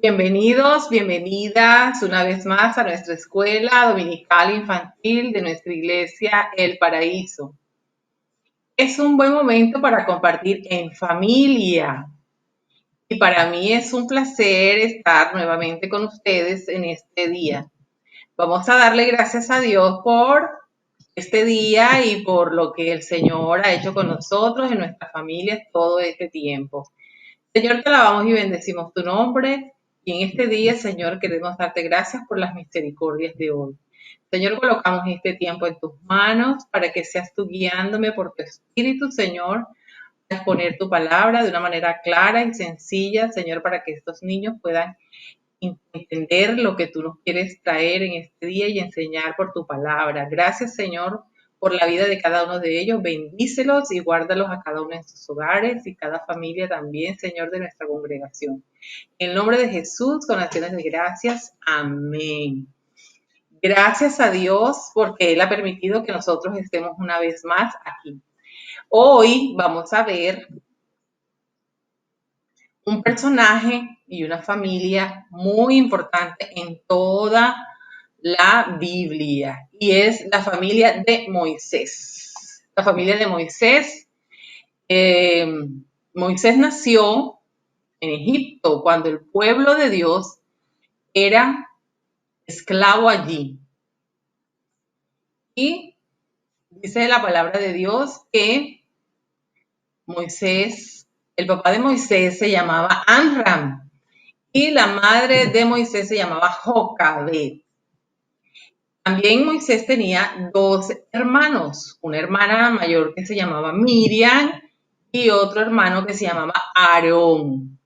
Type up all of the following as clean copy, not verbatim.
Bienvenidos, bienvenidas una vez más a nuestra escuela dominical infantil de nuestra iglesia El Paraíso. Es un buen momento para compartir en familia y para mí es un placer estar nuevamente con ustedes en este día. Vamos a darle gracias a Dios por este día y por lo que el Señor ha hecho con nosotros, en nuestras familias, todo este tiempo. Señor, te alabamos y bendecimos tu nombre. Y en este día, Señor, queremos darte gracias por las misericordias de hoy. Señor, colocamos este tiempo en tus manos para que seas tú guiándome por tu espíritu, Señor, a exponer tu palabra de una manera clara y sencilla, Señor, para que estos niños puedan entender lo que tú nos quieres traer en este día y enseñar por tu palabra. Gracias, Señor, por la vida de cada uno de ellos. Bendícelos y guárdalos a cada uno en sus hogares y cada familia también, Señor, de nuestra congregación. En el nombre de Jesús, con acciones de gracias. Amén. Gracias a Dios porque Él ha permitido que nosotros estemos una vez más aquí. Hoy vamos a ver un personaje y una familia muy importante en toda la Biblia, y es la familia de Moisés. La familia de Moisés. Moisés nació en Egipto cuando el pueblo de Dios era esclavo allí. Y dice la palabra de Dios que Moisés, el papá de Moisés se llamaba Amram y la madre de Moisés se llamaba Jocabed. También Moisés tenía dos hermanos, una hermana mayor que se llamaba Miriam y otro hermano que se llamaba Aarón.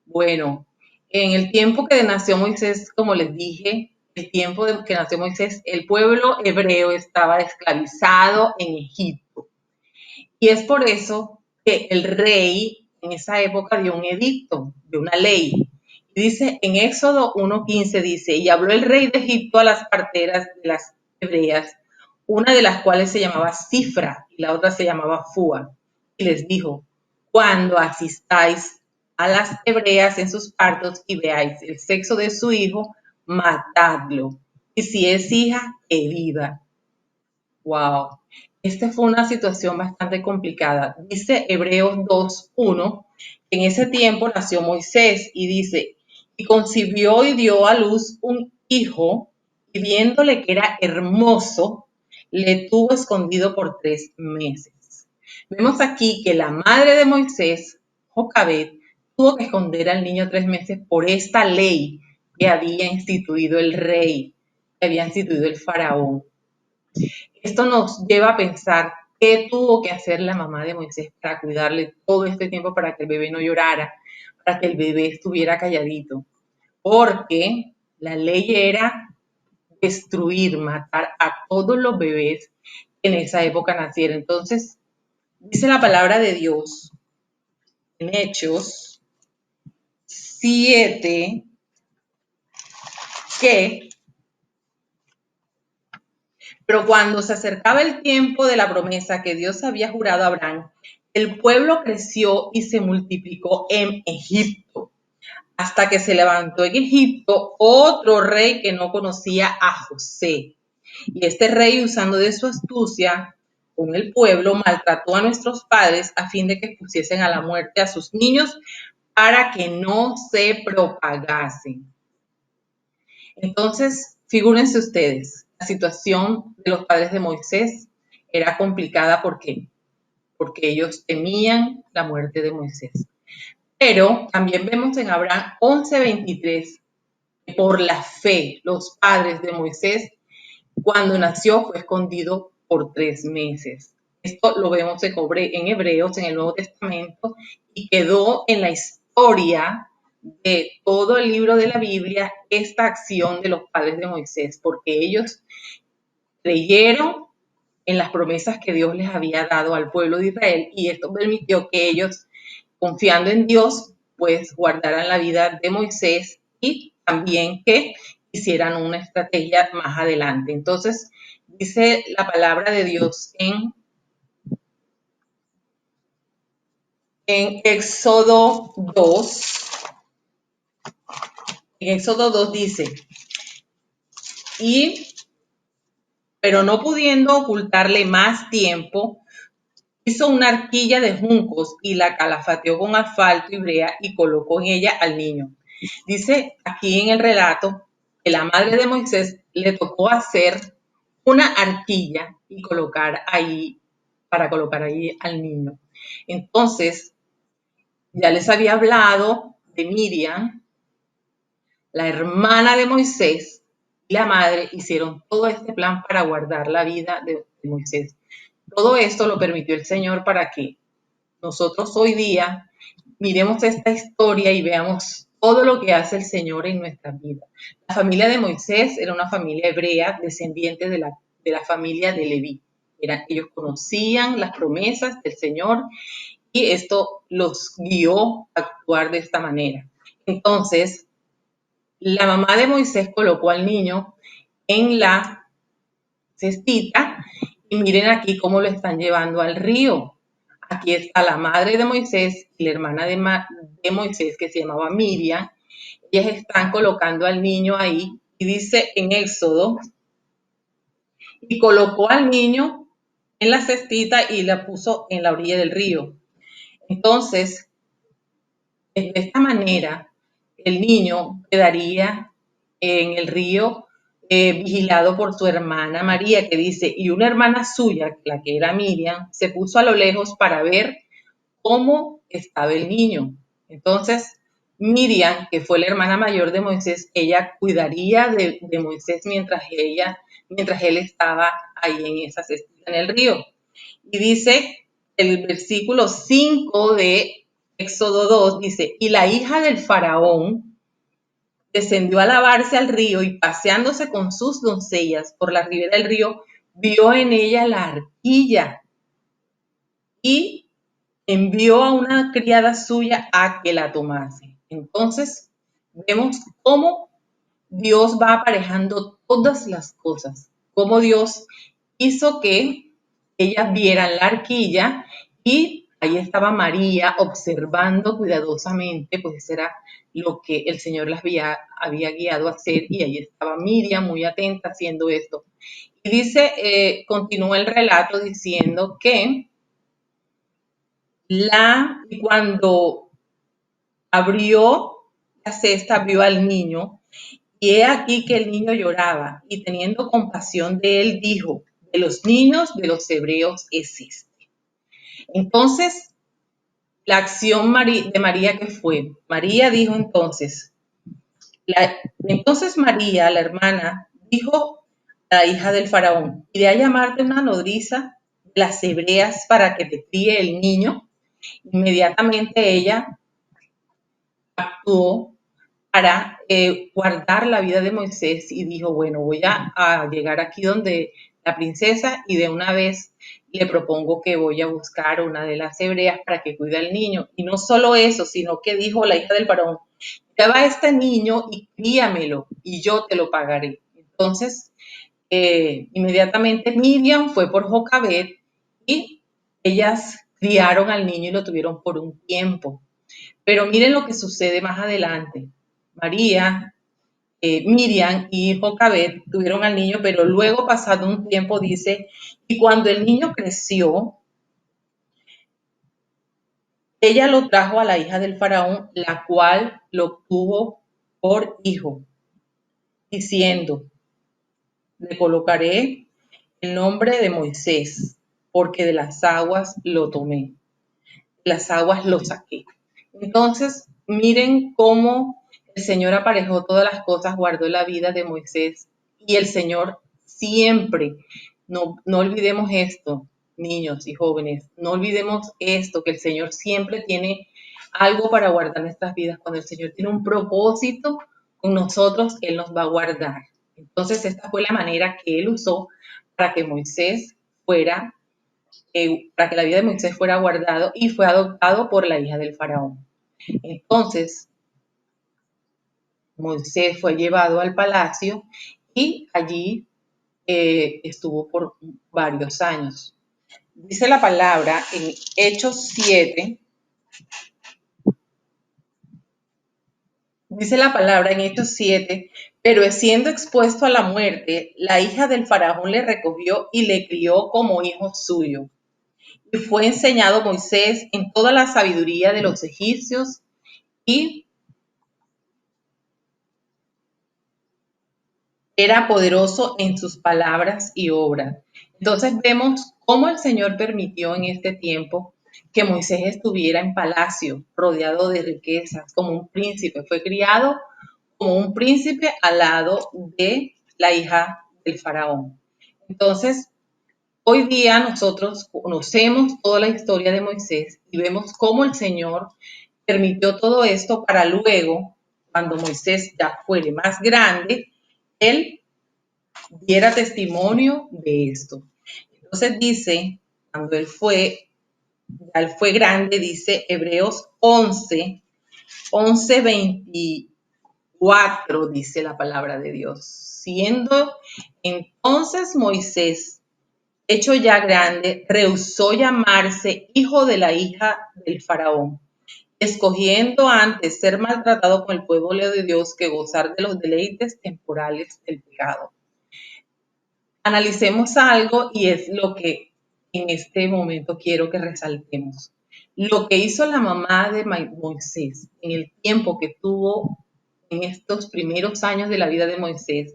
Bueno, en el tiempo que nació Moisés, como les dije, el tiempo de que nació Moisés, el pueblo hebreo estaba esclavizado en Egipto. Y es por eso que el rey en esa época dio un edicto, de una ley. Dice en Éxodo 1:15, dice, y habló el rey de Egipto a las parteras de las hebreas, una de las cuales se llamaba Cifra y la otra se llamaba Fua, y les dijo, cuando asistáis a las hebreas en sus partos y veáis el sexo de su hijo, matadlo, y si es hija, que viva. Wow. Esta fue una situación bastante complicada. Dice Hebreos 2:1, que en ese tiempo nació Moisés y dice, y concibió y dio a luz un hijo, y viéndole que era hermoso, le tuvo escondido por 3 meses. Vemos aquí que la madre de Moisés, Jocabed, tuvo que esconder al niño 3 meses por esta ley que había instituido el rey, que había instituido el faraón. Esto nos lleva a pensar qué tuvo que hacer la mamá de Moisés para cuidarle todo este tiempo para que el bebé no llorara, para que el bebé estuviera calladito. Porque la ley era destruir, matar a todos los bebés que en esa época nacieron. Entonces, dice la palabra de Dios en Hechos 7 que pero cuando se acercaba el tiempo de la promesa que Dios había jurado a Abraham, el pueblo creció y se multiplicó en Egipto, hasta que se levantó en Egipto otro rey que no conocía a José. Y este rey, usando de su astucia con el pueblo, maltrató a nuestros padres a fin de que pusiesen a la muerte a sus niños para que no se propagasen. Entonces, figúrense ustedes, la situación de los padres de Moisés era complicada. ¿Por qué? Porque ellos temían la muerte de Moisés. Pero también vemos en Abraham 11:23 que por la fe los padres de Moisés, cuando nació, fue escondido por 3 meses. Esto lo vemos en Hebreos, en el Nuevo Testamento, y quedó en la historia de todo el libro de la Biblia esta acción de los padres de Moisés, porque ellos creyeron en las promesas que Dios les había dado al pueblo de Israel, y esto permitió que ellos, confiando en Dios, pues guardaran la vida de Moisés y también que hicieran una estrategia más adelante. Entonces, dice la palabra de Dios en Éxodo 2, En Éxodo 2 dice, pero no pudiendo ocultarle más tiempo, hizo una arquilla de juncos y la calafateó con asfalto y brea y colocó en ella al niño. Dice aquí en el relato que la madre de Moisés le tocó hacer una arquilla y para colocar ahí al niño. Entonces, ya les había hablado de Miriam, la hermana de Moisés, y la madre hicieron todo este plan para guardar la vida de Moisés. Todo esto lo permitió el Señor para que nosotros hoy día miremos esta historia y veamos todo lo que hace el Señor en nuestra vida. La familia de Moisés era una familia hebrea, descendiente de la familia de Leví. Ellos conocían las promesas del Señor y esto los guió a actuar de esta manera. Entonces, la mamá de Moisés colocó al niño en la cestita y miren aquí cómo lo están llevando al río. Aquí está la madre de Moisés y la hermana de Moisés que se llamaba Miriam. Ellas están colocando al niño ahí y dice en Éxodo, y colocó al niño en la cestita y la puso en la orilla del río. Entonces, de esta manera, el niño quedaría en el río vigilado por su hermana María, que dice, y una hermana suya, la que era Miriam, se puso a lo lejos para ver cómo estaba el niño. Entonces, Miriam, que fue la hermana mayor de Moisés, ella cuidaría de Moisés mientras él estaba ahí en esa cestita en el río. Y dice el versículo 5 de Éxodo 2, dice, y la hija del faraón descendió a lavarse al río y paseándose con sus doncellas por la ribera del río, vio en ella la arquilla y envió a una criada suya a que la tomase. Entonces, vemos cómo Dios va aparejando todas las cosas, cómo Dios hizo que ellas vieran la arquilla y ahí estaba María observando cuidadosamente, pues era lo que el Señor las había guiado a hacer y ahí estaba Miriam muy atenta haciendo esto. Y dice, continúa el relato diciendo que cuando abrió la cesta, vio al niño, y he aquí que el niño lloraba, y teniendo compasión de él, dijo, de los niños de los hebreos es este. Entonces, la acción de María, ¿qué fue? María dijo entonces María, la hermana, dijo a la hija del faraón, iré a llamarte una nodriza de las hebreas para que te críe el niño. Inmediatamente ella actuó para guardar la vida de Moisés y dijo, bueno, voy a llegar aquí donde la princesa y de una vez le propongo que voy a buscar una de las hebreas para que cuide al niño. Y no solo eso, sino que dijo la hija del faraón, lleva a este niño y críamelo y yo te lo pagaré. Entonces, inmediatamente Miriam fue por Jocabed y ellas criaron al niño y lo tuvieron por un tiempo. Pero miren lo que sucede más adelante. Miriam y Jocabed tuvieron al niño, pero luego pasado un tiempo dice, y cuando el niño creció, ella lo trajo a la hija del faraón, la cual lo tuvo por hijo, diciendo, le colocaré el nombre de Moisés, porque de las aguas lo tomé, de las aguas lo saqué. Entonces, miren cómo el Señor aparejó todas las cosas, guardó la vida de Moisés y el Señor siempre, no olvidemos esto, niños y jóvenes, no olvidemos esto, que el Señor siempre tiene algo para guardar nuestras vidas. Cuando el Señor tiene un propósito con nosotros, Él nos va a guardar. Entonces, esta fue la manera que Él usó para que Moisés para que la vida de Moisés fuera guardado y fue adoptado por la hija del faraón. Entonces, Moisés fue llevado al palacio y allí estuvo por varios años. Dice la palabra en Hechos 7, Dice la palabra en Hechos 7, pero siendo expuesto a la muerte, la hija del faraón le recogió y le crió como hijo suyo. Y fue enseñado Moisés en toda la sabiduría de los egipcios y era poderoso en sus palabras y obras. Entonces vemos cómo el Señor permitió en este tiempo que Moisés estuviera en palacio, rodeado de riquezas, como un príncipe. Fue criado como un príncipe al lado de la hija del faraón. Entonces, hoy día nosotros conocemos toda la historia de Moisés y vemos cómo el Señor permitió todo esto para luego, cuando Moisés ya fuere más grande, él diera testimonio de esto. Entonces dice, cuando ya él fue grande, dice Hebreos 11:24, dice la palabra de Dios. Siendo entonces Moisés, hecho ya grande, rehusó llamarse hijo de la hija del faraón, escogiendo antes ser maltratado con el pueblo de Dios que gozar de los deleites temporales del pecado. Analicemos algo y es lo que en este momento quiero que resaltemos. Lo que hizo la mamá de Moisés en el tiempo que tuvo en estos primeros años de la vida de Moisés,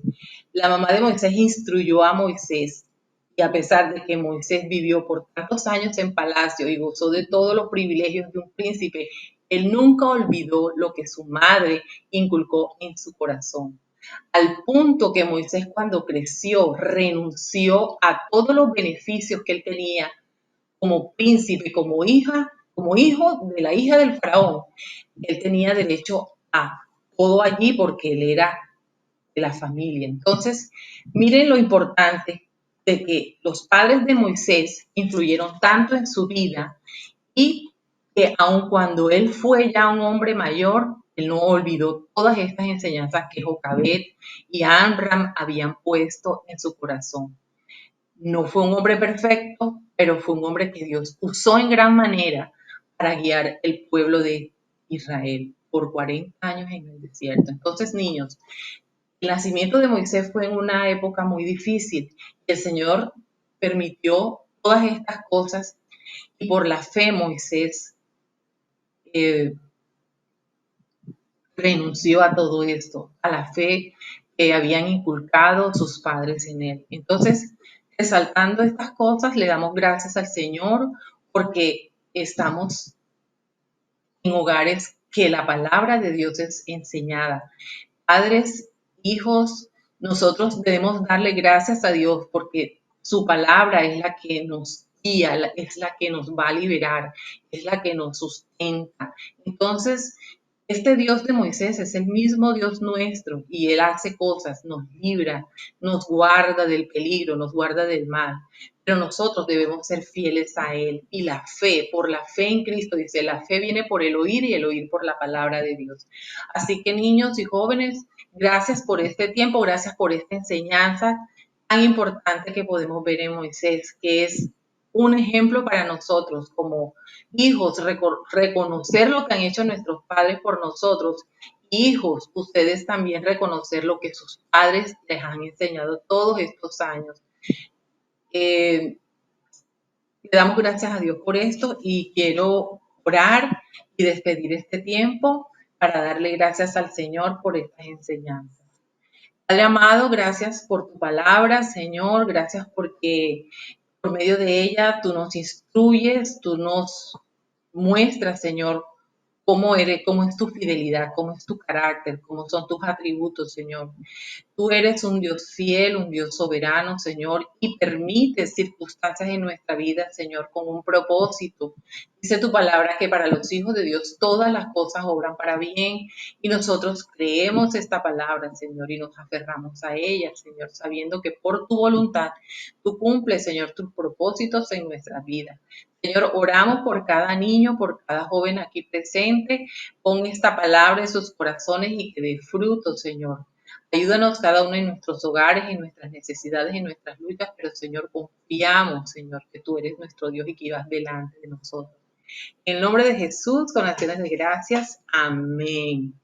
la mamá de Moisés instruyó a Moisés y a pesar de que Moisés vivió por tantos años en palacio y gozó de todos los privilegios de un príncipe, él nunca olvidó lo que su madre inculcó en su corazón, al punto que Moisés cuando creció renunció a todos los beneficios que él tenía como príncipe, como hijo de la hija del faraón. Él tenía derecho a todo allí porque él era de la familia. Entonces, miren lo importante de que los padres de Moisés influyeron tanto en su vida y que aun cuando él fue ya un hombre mayor, él no olvidó todas estas enseñanzas que Jocabed y Amram habían puesto en su corazón. No fue un hombre perfecto, pero fue un hombre que Dios usó en gran manera para guiar el pueblo de Israel por 40 años en el desierto. Entonces, niños, el nacimiento de Moisés fue en una época muy difícil. El Señor permitió todas estas cosas y por la fe Moisés eh, renunció a todo esto, a la fe que habían inculcado sus padres en él. Entonces, resaltando estas cosas, le damos gracias al Señor porque estamos en hogares que la palabra de Dios es enseñada. Padres, hijos, nosotros debemos darle gracias a Dios porque su palabra es la que nos guía, es la que nos va a liberar, es la que nos sustenta. Entonces, este Dios de Moisés es el mismo Dios nuestro y Él hace cosas, nos libra, nos guarda del peligro, nos guarda del mal. Pero nosotros debemos ser fieles a Él y la fe, por la fe en Cristo, dice, la fe viene por el oír y el oír por la palabra de Dios. Así que niños y jóvenes, gracias por este tiempo, gracias por esta enseñanza tan importante que podemos ver en Moisés, que es un ejemplo para nosotros como hijos, reconocer lo que han hecho nuestros padres por nosotros. Hijos, ustedes también reconocer lo que sus padres les han enseñado todos estos años. Le damos gracias a Dios por esto y quiero orar y despedir este tiempo para darle gracias al Señor por estas enseñanzas. Padre amado, gracias por tu palabra, Señor, gracias porque por medio de ella tú nos instruyes, tú nos muestras, Señor, cómo eres, cómo es tu fidelidad, cómo es tu carácter, cómo son tus atributos, Señor. Tú eres un Dios fiel, un Dios soberano, Señor, y permites circunstancias en nuestra vida, Señor, con un propósito. Dice tu palabra que para los hijos de Dios todas las cosas obran para bien y nosotros creemos esta palabra, Señor, y nos aferramos a ella, Señor, sabiendo que por tu voluntad tú cumples, Señor, tus propósitos en nuestra vida. Señor, oramos por cada niño, por cada joven aquí presente. Pon esta palabra en sus corazones y que dé fruto, Señor. Ayúdanos cada uno en nuestros hogares, en nuestras necesidades, en nuestras luchas, pero Señor, confiamos, Señor, que tú eres nuestro Dios y que ibas delante de nosotros. En el nombre de Jesús, con acciones de gracias. Amén.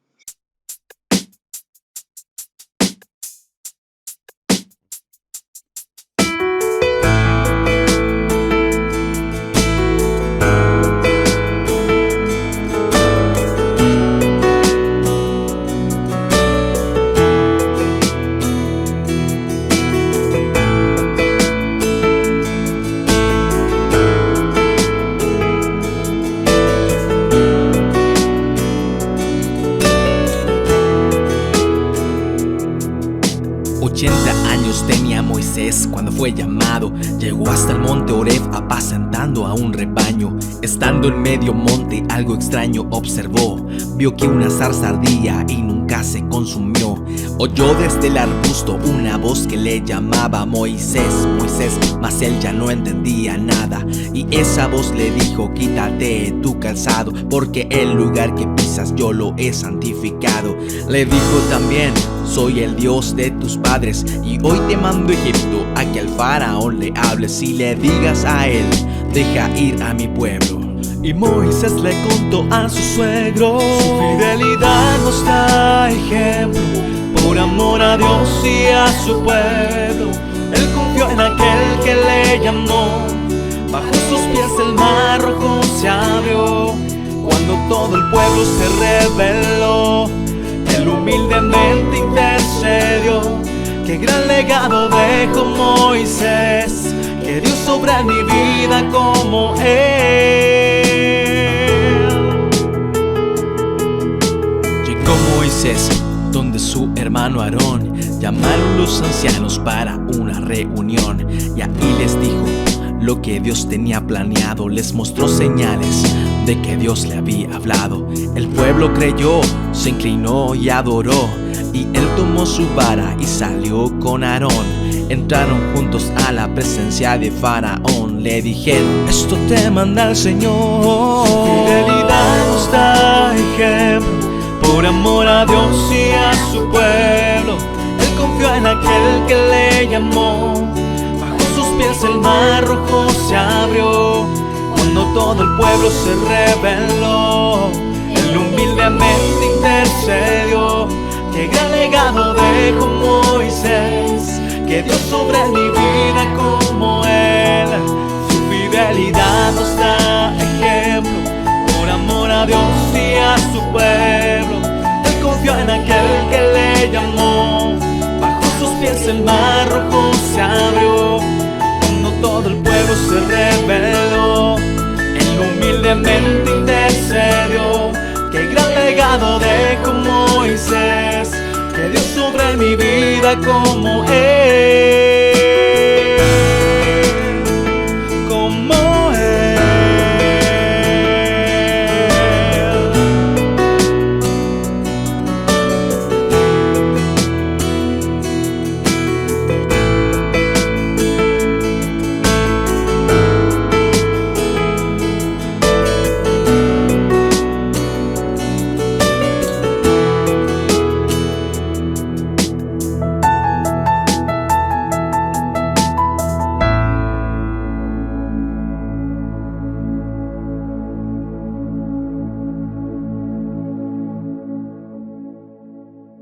Moisés, cuando fue llamado, llegó hasta el monte Oreb apacentando a un rebaño. Estando en medio monte, algo extraño observó. Vio que una zarza ardía y nunca se consumió. Oyó desde el arbusto una voz que le llamaba Moisés, Moisés, mas él ya no entendía nada. Y esa voz le dijo: quítate tu calzado, porque el lugar que pisas yo lo he santificado. Le dijo también: soy el Dios de tus padres, y hoy te mando a Egipto, a que al faraón le hables y le digas a él: deja ir a mi pueblo. Y Moisés le contó a su suegro: su fidelidad nos da ejemplo, por amor a Dios y a su pueblo. Él confió en aquel que le llamó, bajo sus pies el mar rojo se abrió. Cuando todo el pueblo se rebeló, él humildemente intercedió. Qué gran legado dejó Moisés, que dio sobre mi vida como él. Llegó Moisés donde su hermano Aarón. Llamaron los ancianos para una reunión, y ahí les dijo lo que Dios tenía planeado. Les mostró señales de que Dios le había hablado. El pueblo creyó, se inclinó y adoró, y él tomó su vara y salió con Aarón. Entraron juntos a la presencia de Faraón. Le dijeron: esto te manda el Señor. Su fidelidad nos da ejemplo, por amor a Dios y a su pueblo. Él confió en aquel que le llamó, bajo sus pies el mar rojo se abrió. Cuando todo el pueblo se rebeló, él humildemente intercedió. Qué gran legado dejó Moisés, que dio sobre mi vida como él. Su fidelidad nos da ejemplo, por amor a Dios y a su pueblo. Él confió en aquel que le llamó, bajo sus pies el mar rojo se abrió. Cuando todo el pueblo se rebeló, él humildemente intercedió. Qué gran legado dejó Moisés, que dio sobre mi vida como él.